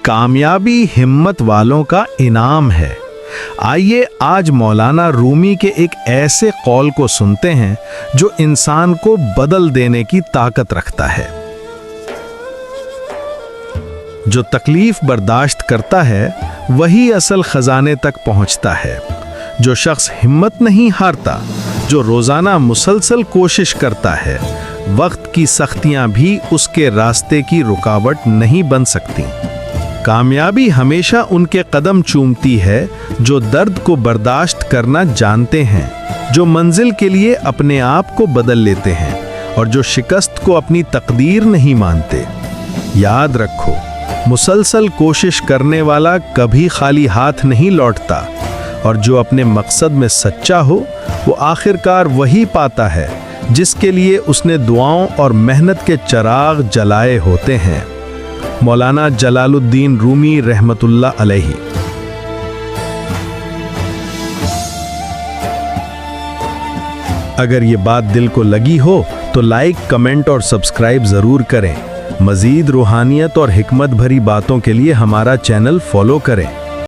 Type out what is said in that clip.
कामयाबी हिम्मत वालों का इनाम है। आइए आज मौलाना रूमी के एक ऐसे कौल को सुनते हैं जो इंसान को बदल देने की ताकत रखता है। जो तकलीफ बर्दाश्त करता है वही असल खजाने तक पहुंचता है। जो शख्स हिम्मत नहीं हारता, जो रोजाना मुसलसल कोशिश करता है, वक्त की सख्तियां भी उसके रास्ते की रुकावट नहीं बन सकती। कामयाबी हमेशा उनके कदम चूमती है जो दर्द को बर्दाश्त करना जानते हैं, जो मंजिल के लिए अपने आप को बदल लेते हैं और जो शिकस्त को अपनी तकदीर नहीं मानते। याद रखो, मुसलसल कोशिश करने वाला कभी खाली हाथ नहीं लौटता और जो अपने मकसद में सच्चा हो वो आखिरकार वही पाता है जिसके लिए उसने दुआओं और मेहनत के चिराग जलाए होते हैं। मौलाना जलालुद्दीन रूमी रहमतुल्लाह अलैहि। अगर ये बात दिल को लगी हो तो लाइक, कमेंट और सब्सक्राइब ज़रूर करें। मज़ीद रूहानियत और हिकमत भरी बातों के लिए हमारा चैनल फॉलो करें।